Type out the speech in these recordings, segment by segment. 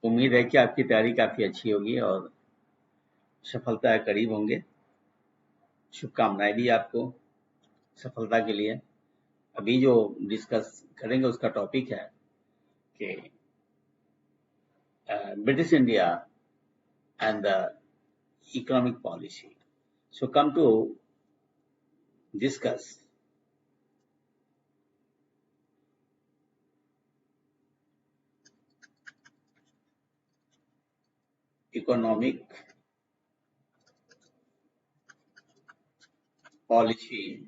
उम्मीद है कि आपकी तैयारी काफ़ी अच्छी होगी और सफलता के करीब होंगे। शुभकामनाएँ भी आपको सफलता के लिए। अभी जो डिस्कस करेंगे उसका टॉपिक है कि British India and the economic policy. So come to discuss economic policy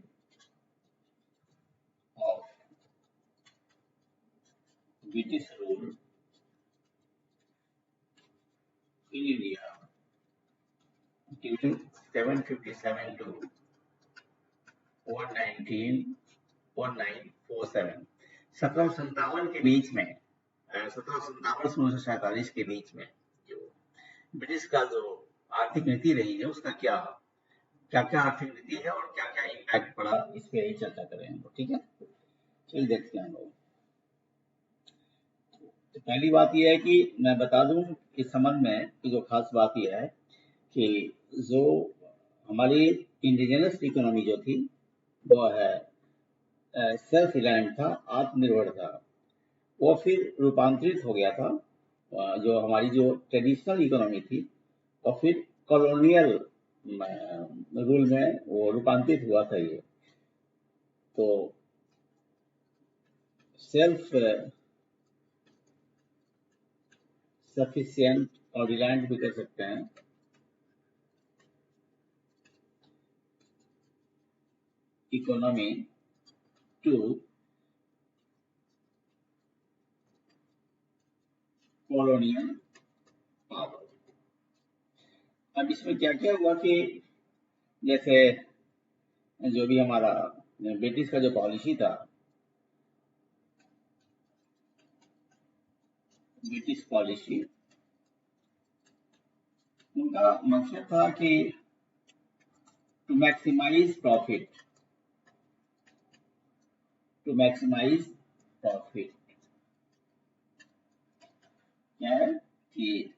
of British rule in India during 757 to 1947। 1757 के बीच में 1757 से 1947 के बीच में जो ब्रिटिश का जो आर्थिक नीति रही है उसका क्या क्या क्या आर्थिक नीति है और क्या क्या इम्पैक्ट पड़ा, इस पे ही चर्चा करें हम लोग। ठीक है, चलिए देखते हैं हम लोग। तो पहली बात यह है कि मैं बता दूं इस संबंध में कि जो खास बात यह है कि जो हमारी इंडिजिनस इकोनॉमी जो थी वो है सेल्फ रिलायंट था, आत्मनिर्भर था। वो फिर रूपांतरित हो गया था, जो हमारी जो ट्रेडिशनल इकोनॉमी थी और फिर कॉलोनियल रूल में वो रूपांतरित हुआ था। ये तो सेल्फ सफिशिएंट और रिलायंट भी कह सकते हैं। Economy to colonial power. अब इसमें क्या क्या हुआ कि जैसे जो भी हमारा ब्रिटिश का जो पॉलिसी था, ब्रिटिश पॉलिसी, उनका मकसद था कि to maximise profit, to maximise profit. क्या है कि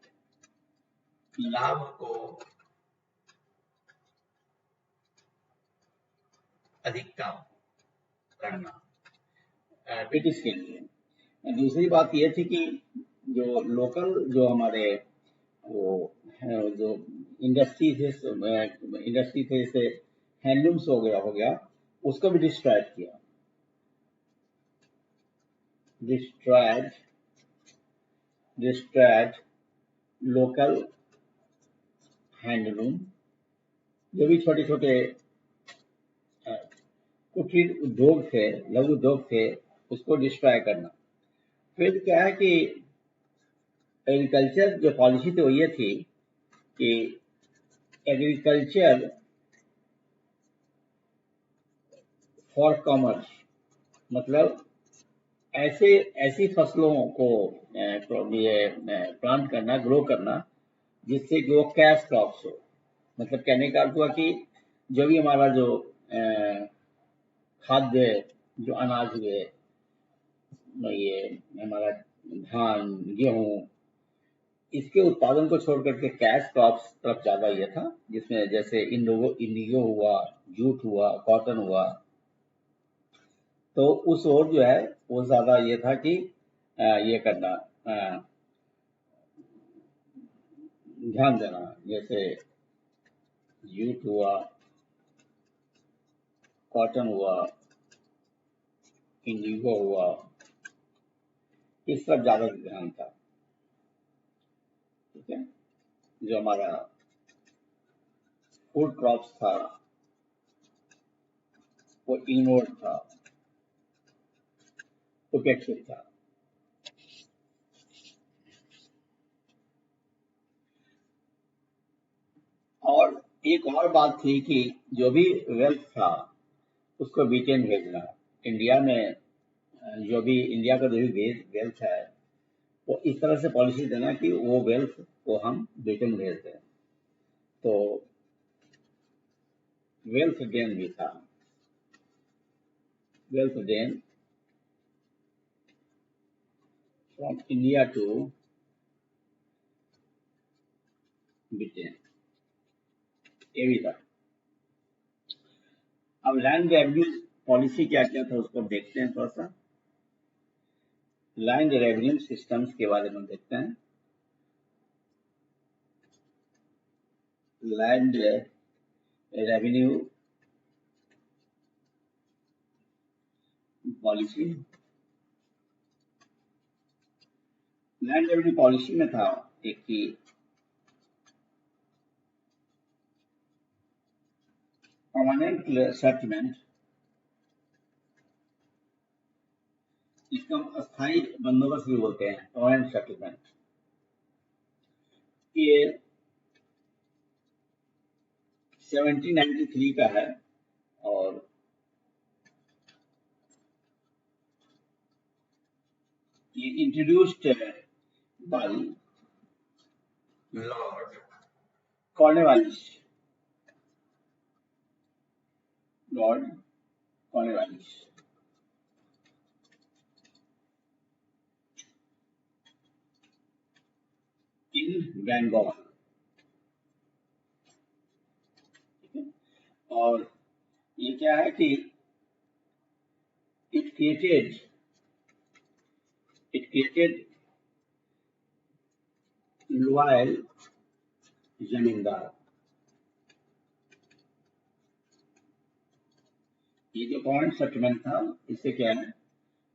लाभ को अधिकतम करना ब्रिटिश के लिए। दूसरी बात यह थी कि जो लोकल जो हमारे वो जो इंडस्ट्री थे जैसे हैंडलूम्स हो गया उसको भी डिस्ट्रॉय किया। डिस्ट्रॉयड लोकल हैंडलूम, जो भी छोटे छोटे कुटीर उद्योग थे, लघु उद्योग थे, उसको डिस्ट्रॉय करना। फिर क्या है कि एग्रीकल्चर जो पॉलिसी तो ये थी कि एग्रीकल्चर फॉर कॉमर्स, मतलब ऐसी फसलों को प्लांट करना, ग्रो करना जिससे कि वो कैश क्रॉप्स हो। मतलब कहने का अर्थ हुआ कि जो भी हमारा जो खाद्य जो अनाज हुए, ये हमारा धान, गेहूं, इसके उत्पादन को छोड़ करके कैश क्रॉप्स तरफ ज्यादा ये था, जिसमें जैसे इंडिगो हुआ, जूट हुआ, कॉटन हुआ। तो उस ओर जो है वो ज्यादा ये था कि ये करना, ध्यान देना। जैसे जूट हुआ, कॉटन हुआ, इंडिगो हुआ, इस पर ज्यादा ध्यान था। ठीक है, जो हमारा फूड क्रॉप्स था वो इग्नोर्ड था, उपेक्षित था। और एक और बात थी कि जो भी वेल्थ था उसको ब्रिटेन भेजना। इंडिया में जो भी इंडिया का जो भी वेल्थ है वो इस तरह से पॉलिसी देना कि वो वेल्थ को हम ब्रिटेन भेज दें। तो वेल्थ गेन भी था, wealth gain from India to Britain, ये भी था। अब लैंड रेवेन्यू पॉलिसी क्या क्या था उसको देखते हैं थोड़ा सा। लैंड रेवेन्यू सिस्टम्स के बारे में देखते हैं। Land revenue policy, land revenue policy में था एक कि परमानेंट सेटलमेंट, इसका अस्थायी बंदोबस्त भी बोलते हैं, परमानेंट सेटलमेंट। ये 1793 का है और ये introduced by Lord Cornwallis, Lord Cornwallis. In Bengal, और ये क्या है कि it created loyal जमींदार। ये जो पॉइंट सेटलमेंट था, इससे क्या है,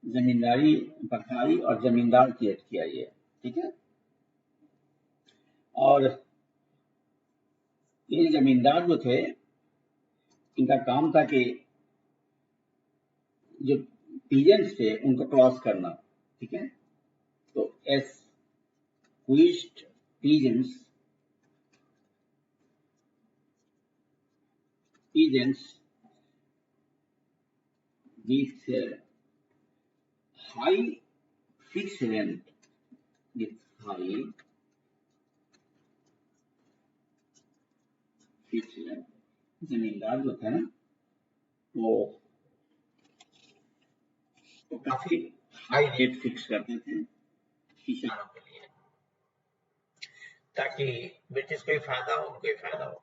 जमींदारी बखाई और जमींदार क्रिएट किया ये, ठीक है। और ये जमींदार जो थे, इनका काम था कि जो पीजेंट्स थे उनको क्रॉस करना, ठीक है। तो एक्विस्ड peasants with high fixed rent, with high fixed rent, जमींदार जो थे ना वो काफी हाई रेट फिक्स करते थे किसानों के लिए, ताकि ब्रिटिश को ही फायदा हो, उनको ही फायदा हो।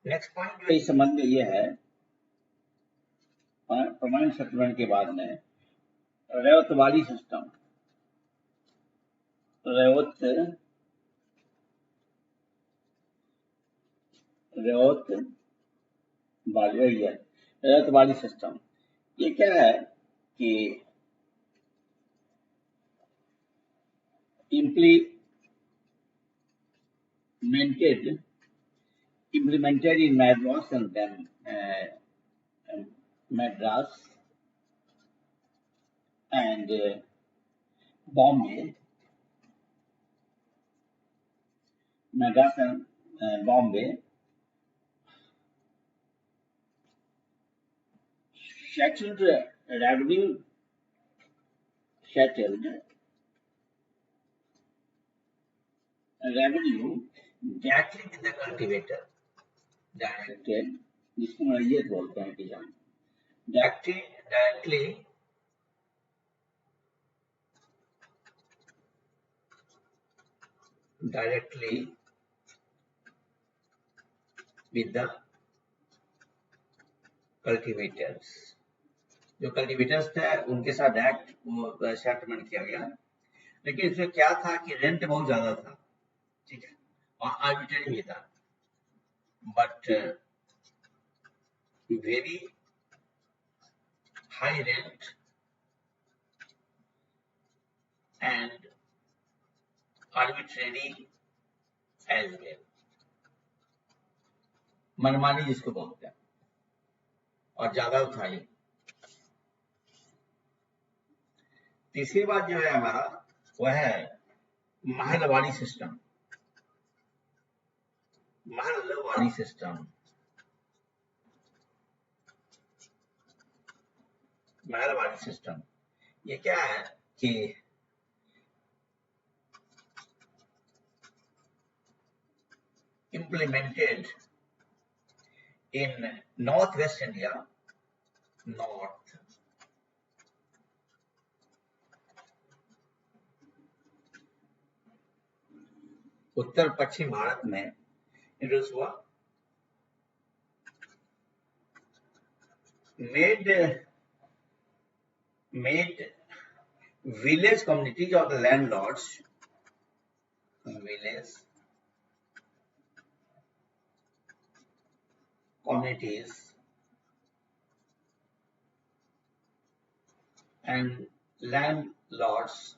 नेक्स्ट पॉइंट जो इस संबंध में ये है, परमानेंट सेटलमेंट के बाद में रैयतवाड़ी सिस्टम, रैयतवाड़ी सिस्टम, ये क्या है कि implemented in Madras and then Madras and Bombay, Madras and Bombay, settled revenue, directly with the cultivator, directed, जिसको मलैयत बोलते हैं किसान, directly with the cultivators, जो कल्टिवेटर्स थे उनके साथ डायरेक्ट वो सेटलमेंट किया गया। लेकिन इसमें क्या था कि रेंट बहुत ज्यादा था, ठीक है, और आर्बिट्रेरी भी था, but very high rent and arbitrary as well, मनमानी जिसको बोलते हैं, और ज्यादा था ये। तीसरी बात जो है हमारा वह है Mahalwari system, Mahalwari system, Mahalwari system, ये क्या है कि implemented in northwest India, उत्तर पश्चिम भारत में इंट्रोड्यूस हुआ, made village communities of the landlords, village communities and landlords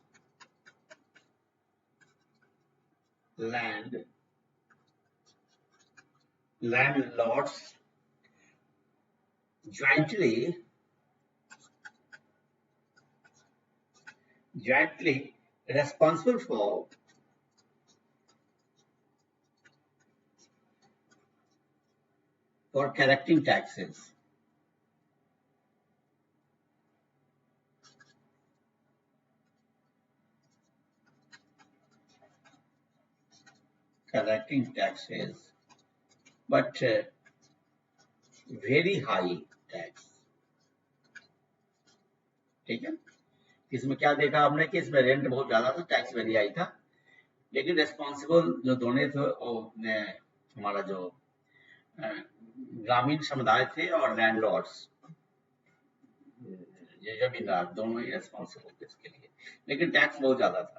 jointly responsible for collecting taxes. But very high tax. ठीक है, इसमें क्या देखा आपने कि इसमें रेंट बहुत ज्यादा था, टैक्स वेरी हाई था, लेकिन रेस्पॉन्सिबल जो दोनों थे हमारा जो ग्रामीण समुदाय थे और लैंडलॉर्ड्स, ये जमींदार, दोनों ही रेस्पॉन्सिबल थे इसके लिए, लेकिन टैक्स बहुत ज्यादा था।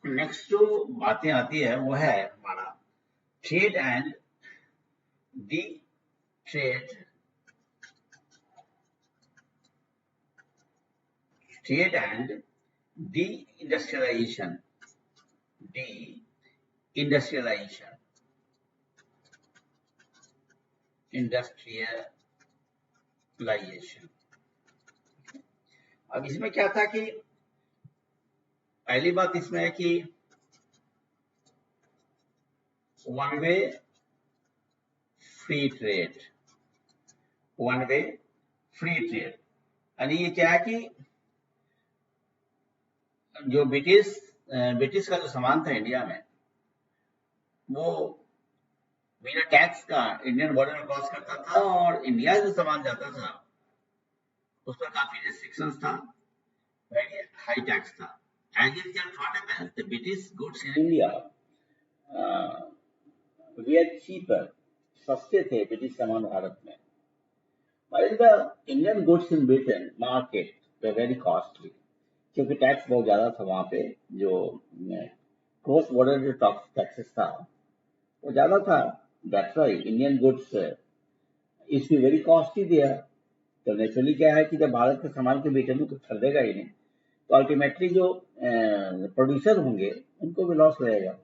नेक्स्ट जो बातें आती है वो है हमारा trade and de trade and deindustrialisation अब इसमें क्या था कि पहली बात इसमें है कि वन वे फ्री ट्रेड, यानी ये क्या है कि जो ब्रिटिश का जो सामान था इंडिया में, वो बिना टैक्स का इंडियन बॉर्डर क्रॉस करता था, और इंडिया जो सामान जाता था उस पर काफी रेस्ट्रिक्शंस था, वेरी हाई टैक्स था। As usual, what happens? The British goods in India were cheaper, सस्ते थे ब्रिटिश सामान भारत में, while the Indian goods in Britain market were very costly, क्योंकि टैक्स बहुत ज्यादा था वहां पे, जो क्रॉस बॉर्डर जो टैक्सेस था वो ज्यादा था। That's why Indian goods is very costly there. तो नेचुरली क्या है कि जब भारत के सामान के ब्रिटेन में कुछ खरीदेगा ही नहीं, तो अल्टीमेटली जो प्रोड्यूसर होंगे उनको भी लॉस रहेगा।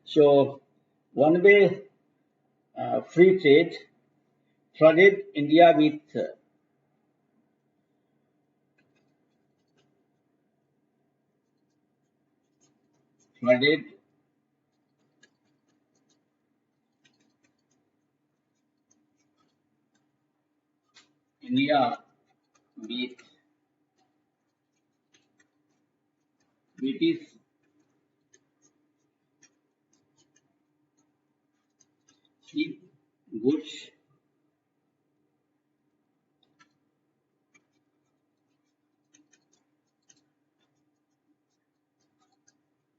So one way free trade flooded India with British cheap goods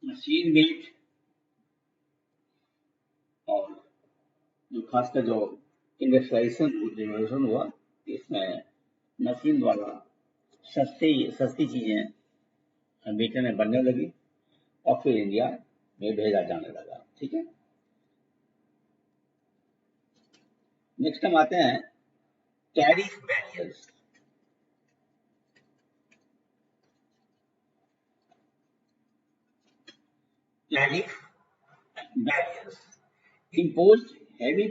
machine made, और जो खासकर जो इंडस्ट्रियलाइजेशन हुआ, इसमें मशीन द्वारा सस्ती चीजें ब्रिटेन में बनने लगी और फिर इंडिया में भेजा जाने लगा। ठीक है, नेक्स्ट हम आते हैं tariff barriers. Imposed heavy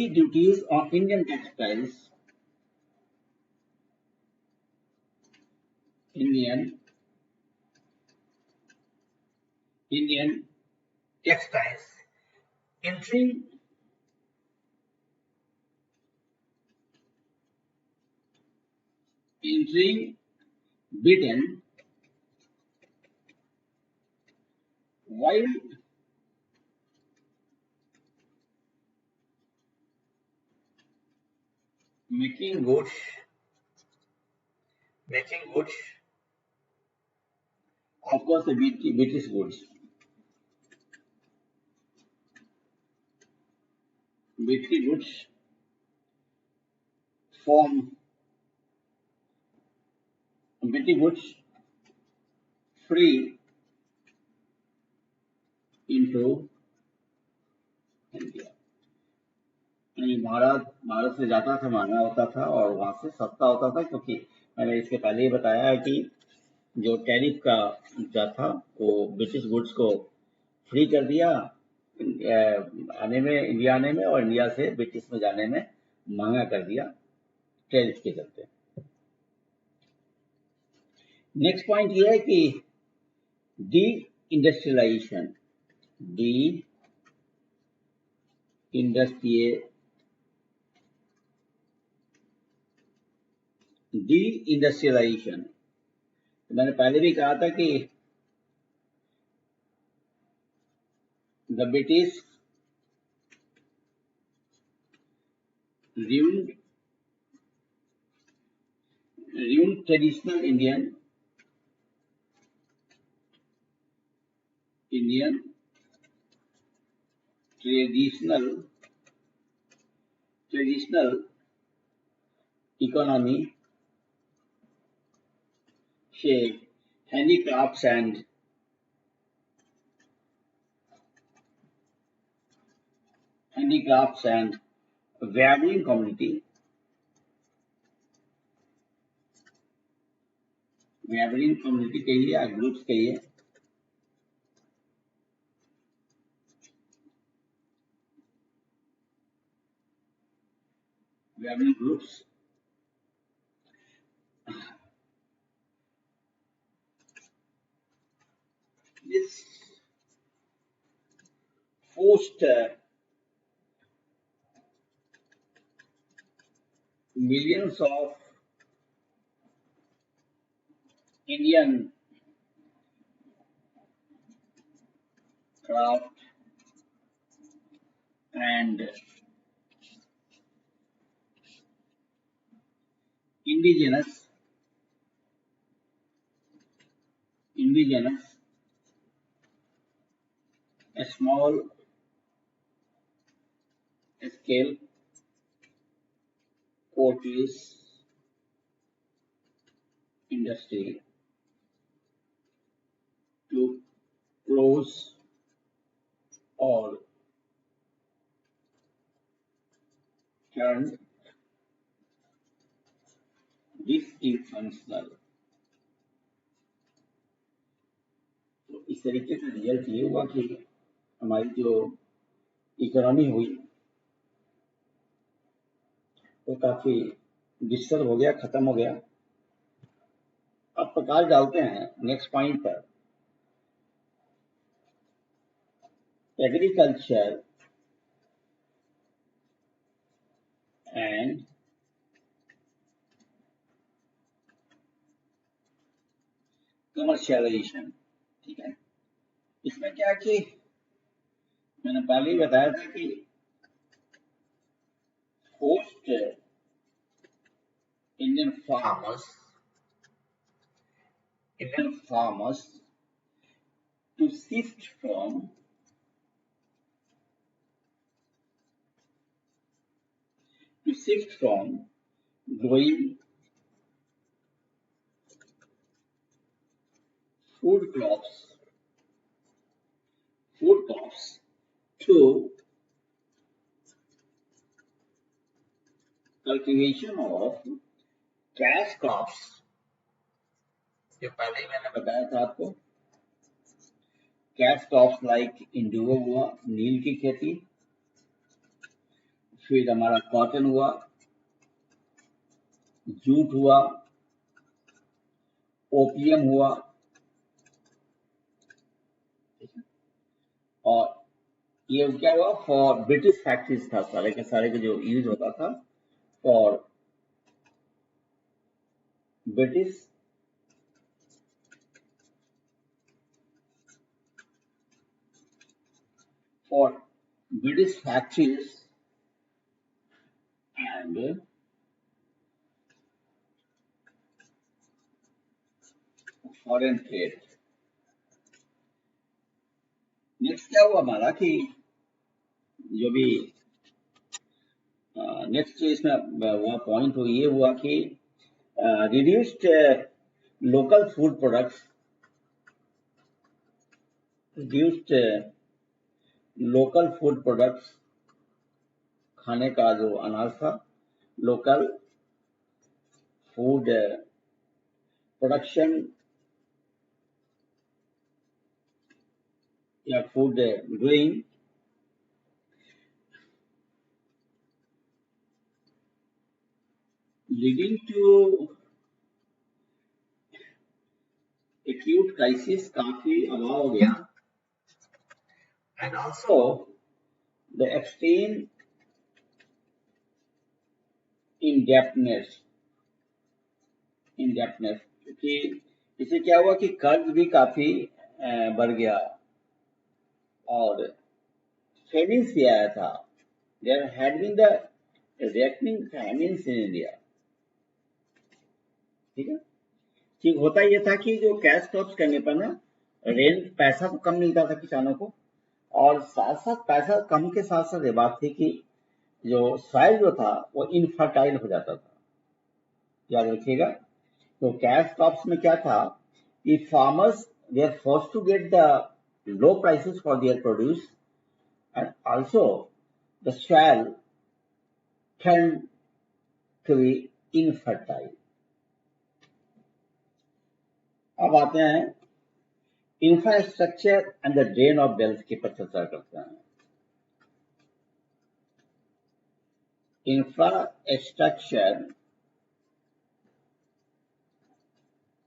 duties on Indian textiles, entering Britain while making goods, of course, the British goods, British goods from British goods free into India. यानी भारत से जाता था, महंगा होता था और वहां से सस्ता होता था, क्योंकि मैंने इसके पहले ही बताया है कि जो टैरिफ का जो था वो ब्रिटिश गुड्स को फ्री कर दिया आने में, इंडिया आने में, और इंडिया से ब्रिटिश में जाने में महंगा कर दिया टैरिफ के चलते। नेक्स्ट पॉइंट ये है कि डी इंडस्ट्रियलाइजेशन, मैंने पहले भी कहा था कि the British ruined traditional Indian traditional economy, say handicrafts and weaving community, कहिए या ग्रुप्स कहिए, weaving groups this forced millions of Indian craft and indigenous small scale cottage industry to close or turn dysfunctional। तो इस तरीके का result ये हुआ कि हमारी जो इकोनॉमी हुई वो काफी डिस्टर्ब हो गया, खत्म हो गया। अब प्रकाश डालते हैं नेक्स्ट पॉइंट पर, एग्रीकल्चर एंड कमर्शियलाइजेशन। ठीक है, इसमें क्या कि मैंने पहले ही बताया था कि forced Indian farmers to shift from growing food crops to cultivation of cash crops। ये पहले ही मैंने बताया था आपको, कैश क्रॉप्स लाइक इंडिगो हुआ, नील की खेती, फिर हमारा कॉटन हुआ, जूट हुआ, ओपियम हुआ, और ये क्या हुआ फॉर ब्रिटिश फैक्ट्रीज था, सारे के सारे के जो यूज होता था for British British factories and foreign trade. Next क्या हुआ हमारा कि जो भी नेक्स्ट जो इसमें हुआ पॉइंट वो ये हुआ कि reduced local food products, reduced local food products, खाने का जो अनाज था, लोकल फूड प्रोडक्शन या food growing, leading to acute crisis, काफी अभाव हो गया, and also the extreme indebtedness, क्योंकि इससे क्या हुआ कि कर्ज भी काफी बढ़ गया और फेमिन्स भी आया था. There had been the reckoning famines in India. ठीक है, ठीक होता ये था कि जो कैश क्रॉप्स करने पर ना रेंट पैसा तो कम मिलता था किसानों को, और साथ साथ पैसा कम के साथ साथ ये बात थी कि जो सॉइल जो था वो इनफर्टाइल हो जाता था. याद रखिएगा, तो कैश क्रॉप्स में क्या था कि farmers they are forced to get the low prices for their produce and also the soil tend to be infertile. अब आते हैं infrastructure and the drain of wealth की पर चर्चा करते हैं. इंफ्रास्ट्रक्चर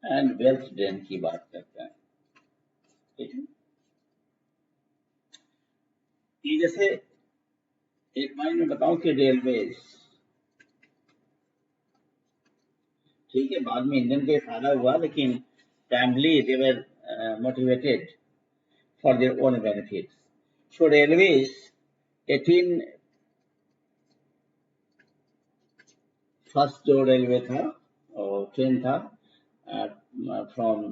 एंड वेल्थ ड्रेन की बात करते हैं. ठीक है, ये जैसे एक माइंड में बताऊं कि रेलवे, ठीक है, बाद में इंडियन के फायदा हुआ, लेकिन primarily they were motivated for their own benefits. So railways 18 first जो रेलवे था और ट्रेन था फ्रॉम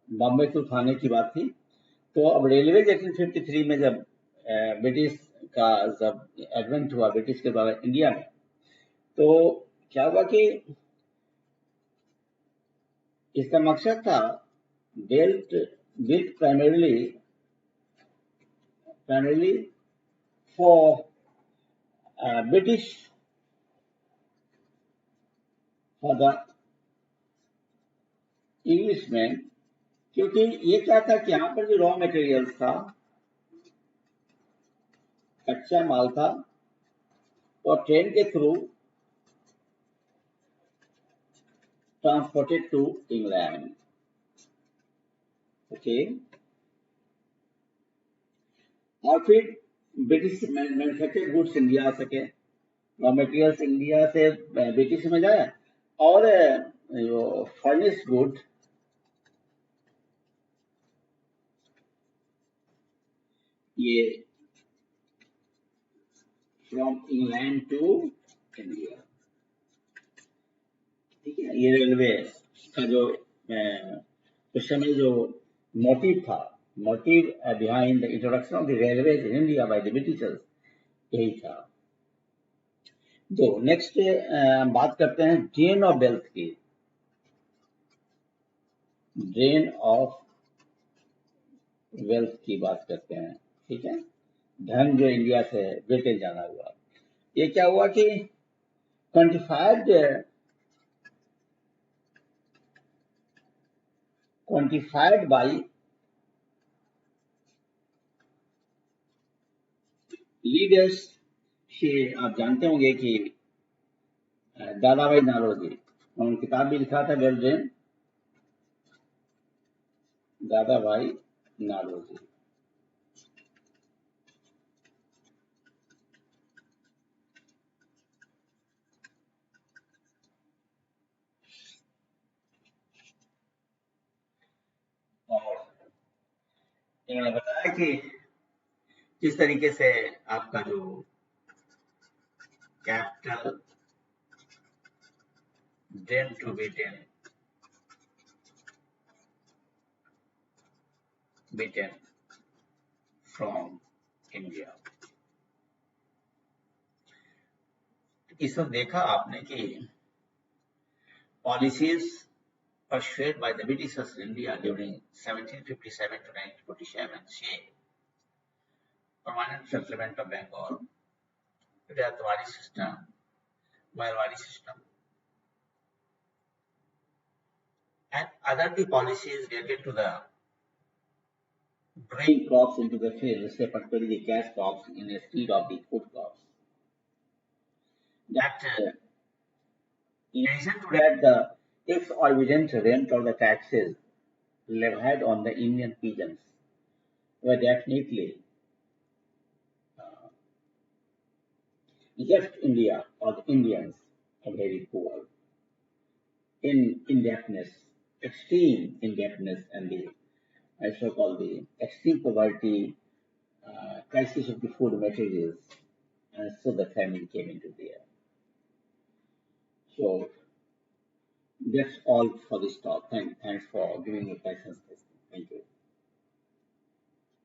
बॉम्बे टू थाने की बात थी. तो अब रेलवे 1853 में जब ब्रिटिश का जब एडवेंट हुआ ब्रिटिश के द्वारा इंडिया में, तो क्या हुआ कि इसका मकसद था built primarily for British for the Englishman. क्योंकि ये क्या था कि यहाँ पर जो रॉ मटेरियल्स था, कच्चा माल था, और ट्रेन के through transported to England. Okay, और फिर ब्रिटिश मैन्युफैक्चर्ड गुड्स इंडिया आ सके, रॉ मटेरियल्स इंडिया से ब्रिटिश में जाए, और जो फर्निश गुड ये फ्रॉम इंग्लैंड टू इंडिया. ठीक है, ये रेलवे का जो उस समय जो मोटिव था, motive behind the introduction of the railway in India by the Britishers, यही था. तो नेक्स्ट बात करते हैं ड्रेन ऑफ वेल्थ की. ड्रेन ऑफ वेल्थ की बात करते हैं. ठीक है, धन जो इंडिया से ब्रिटेन जाना हुआ, ये क्या हुआ कि क्वांटिफाइड बाय लीडर्स. आप जानते होंगे कि दादा भाई नारोजी, उन्होंने किताब भी लिखा था वेल्थ ड्रेन, दादा भाई नारोजी. और इन्होंने बताया कि जिस तरीके से आपका जो capital then to be beaten from India. इस वक्त देखा आपने कि policies pursued by the Britishers in India during 1757 to 1947 say permanent settlement of Bengal, Rayatwari system, Marwari system, and other the policies related to the bring crops into the field, say particularly the cash crops instead of the food crops. That in addition to that, the exorbitant rent or the taxes levied on the Indian peasants were definitely left India or the Indians are very poor in indebtedness, extreme indebtedness, and the I so called the extreme poverty, crisis of the food materials, and so the famine came into there. So that's all for this talk. Thanks for giving me patience. Thank you.